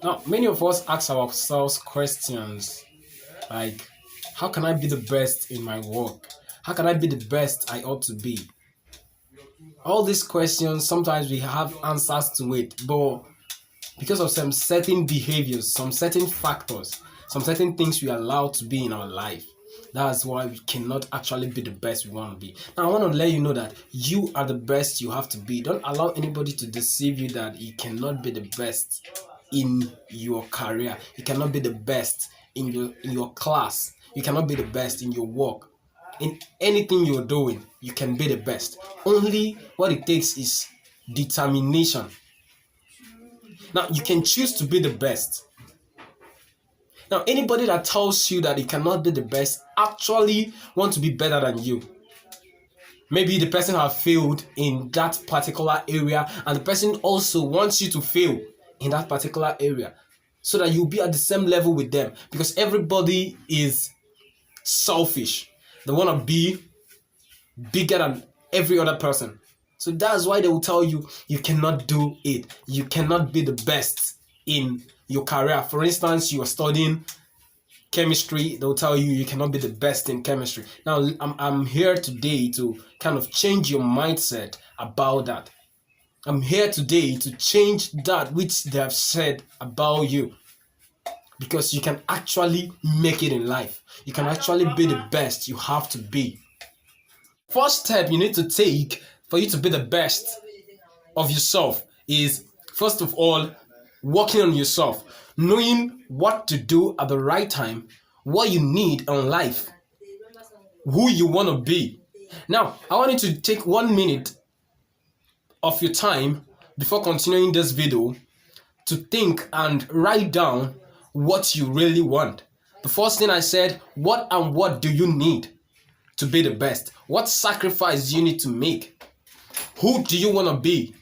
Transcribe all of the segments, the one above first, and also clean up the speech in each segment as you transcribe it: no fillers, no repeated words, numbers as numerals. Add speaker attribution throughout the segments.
Speaker 1: Now, many of us ask ourselves questions like, how can I be the best in my work? How can I be the best I ought to be? All these questions, sometimes we have answers to it, but because of some certain behaviors, some certain factors, some certain things we allow to be in our life, that's why we cannot actually be the best we want to be. Now, I want to let you know that you are the best you have to be. Don't allow anybody to deceive you that you cannot be the best in your career. You cannot be the best in your class. You cannot be the best in your work. In anything you're doing, you can be the best. Only what it takes is determination. Now, you can choose to be the best. Now, anybody that tells you that he cannot be the best actually want to be better than you. Maybe the person has failed in that particular area, and the person also wants you to fail in that particular area so that you'll be at the same level with them, because everybody is selfish. They want to be bigger than every other person. So that's why they will tell you you cannot do it. You cannot be the best in your career. For instance, you are studying chemistry, they'll tell you you cannot be the best in chemistry. Now, I'm here today to kind of change your mindset about that. I'm here today to change that which they have said about you, because you can actually make it in life. You can actually be the best you have to be. First step you need to take for you to be the best of yourself is, first of all, working on yourself, knowing what to do at the right time, what you need in life, who you want to be. Now, I want you to take 1 minute of your time before continuing this video to think and write down what you really want. The first thing I said, what and what do you need to be the best? What sacrifice do you need to make? Who do you want to be?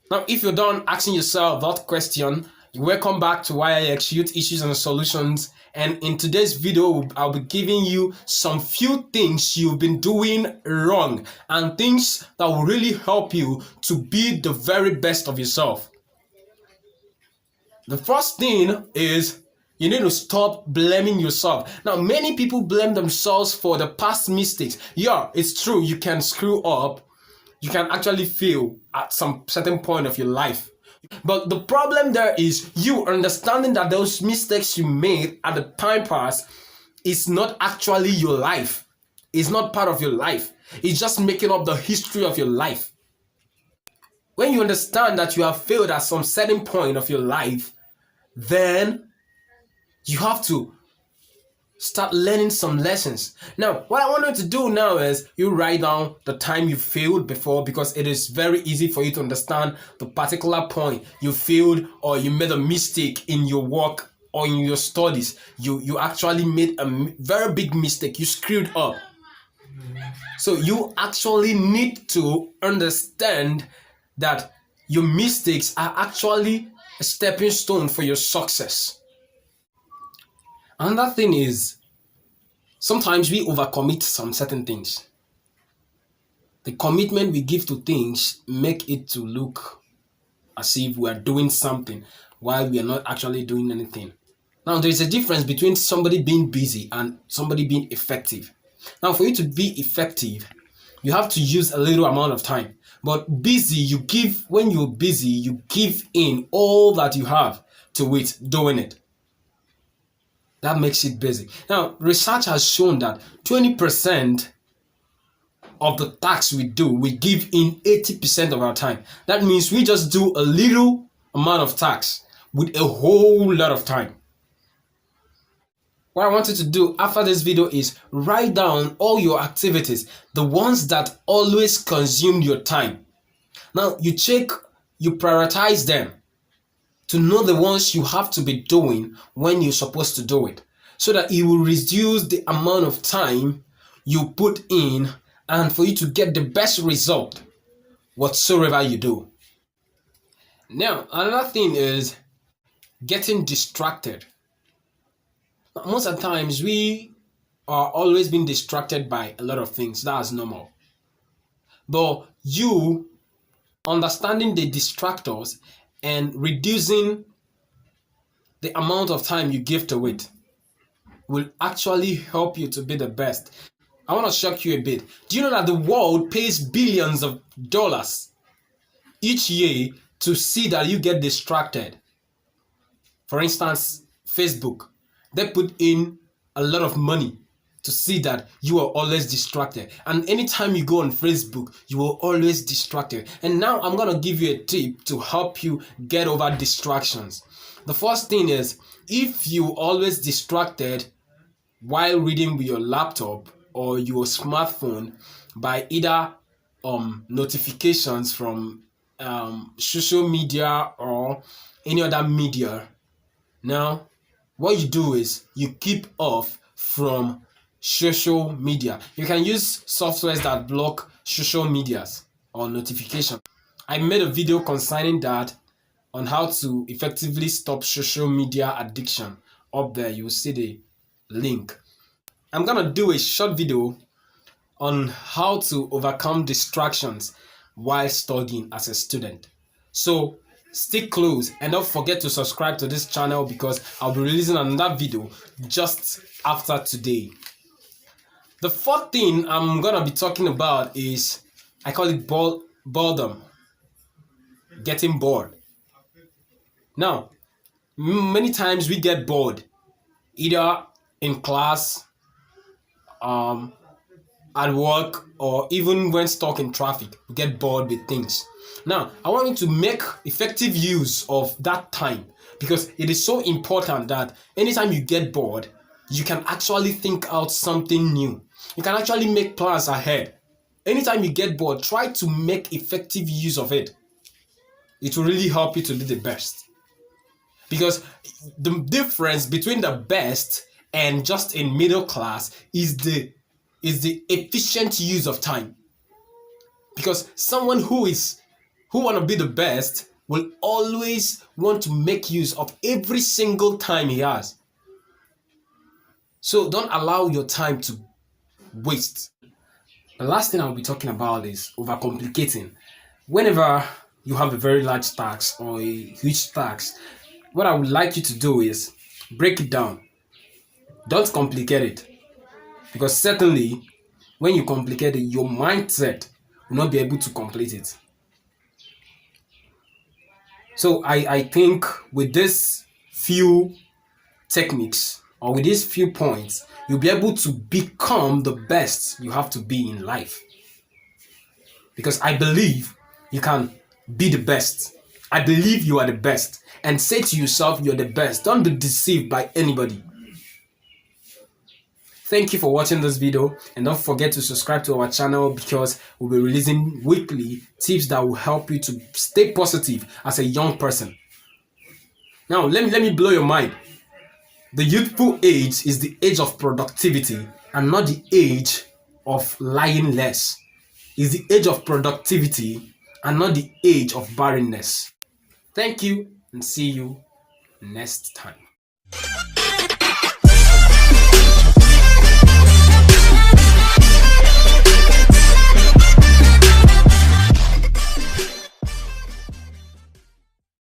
Speaker 1: Now, if you're done asking yourself that question, welcome back to YIX Youth Issues and Solutions. And in today's video, I'll be giving you some few things you've been doing wrong and things that will really help you to be the very best of yourself. The first thing is you need to stop blaming yourself. Now, many people blame themselves for the past mistakes. Yeah, it's true. You can screw up. You can actually fail at some certain point of your life. But the problem there is you understanding that those mistakes you made at the time past is not actually your life. It's not part of your life. It's just making up the history of your life. When you understand that you have failed at some certain point of your life, then you have to start learning some lessons. Now, what I want you to do now is you write down the time you failed before, because it is very easy for you to understand the particular point you failed or you made a mistake in your work or in your studies. You actually made a very big mistake. You screwed up. So you actually need to understand that your mistakes are actually a stepping stone for your success. Another thing is, sometimes we overcommit some certain things. The commitment we give to things make it to look as if we are doing something while we are not actually doing anything. Now, there is a difference between somebody being busy and somebody being effective. Now, for you to be effective, you have to use a little amount of time. But busy, you give, when you're busy, you give in all that you have to it, doing it. That makes it busy. Now, research has shown that 20% of the tasks we do, we give in 80% of our time. That means we just do a little amount of tasks with a whole lot of time. What I want you to do after this video is write down all your activities, the ones that always consume your time. Now, you prioritize them to know the ones you have to be doing when you're supposed to do it, so that it will reduce the amount of time you put in and for you to get the best result whatsoever you do. Now, another thing is getting distracted. Most of the times we are always being distracted by a lot of things. That's normal. But you understanding the distractors and reducing the amount of time you give to it will actually help you to be the best. I want to shock you a bit. Do you know that the world pays billions of dollars each year to see that you get distracted? For instance, Facebook, they put in a lot of money to see that you are always distracted. And anytime you go on Facebook, you are always distracted. And now I'm going to give you a tip to help you get over distractions. The first thing is, if you always distracted while reading with your laptop or your smartphone by either notifications from social media or any other media, now what you do is you keep off from social media. You can use softwares that block social medias or notification. I made a video concerning that on how to effectively stop social media addiction. Up there you will see the link. I'm gonna do a short video on how to overcome distractions while studying as a student. So stick close and don't forget to subscribe to this channel because I'll be releasing another video just after today. The fourth thing I'm gonna be talking about is, I call it boredom, getting bored. Now, many times we get bored, either in class, at work, or even when stuck in traffic. We get bored with things. Now, I want you to make effective use of that time because it is so important that anytime you get bored, you can actually think out something new. You can actually make plans ahead. Anytime you get bored, try to make effective use of it. It will really help you to be the best. Because the difference between the best and just in middle class is the efficient use of time. Because someone who want to be the best will always want to make use of every single time he has. So don't allow your time to waste. The last thing I'll be talking about is overcomplicating. Whenever you have a very large task or a huge task, what I would like you to do is break it down. Don't complicate it. Because certainly, when you complicate it, your mindset will not be able to complete it. So I think with these few techniques or with these few points, you'll be able to become the best you have to be in life. Because I believe you can be the best. I believe you are the best. And say to yourself, you're the best. Don't be deceived by anybody. Thank you for watching this video, and don't forget to subscribe to our channel because we'll be releasing weekly tips that will help you to stay positive as a young person. Now, let me blow your mind. The youthful age is the age of productivity and not the age of lying less. It's the age of productivity and not the age of barrenness. Thank you and see you next time.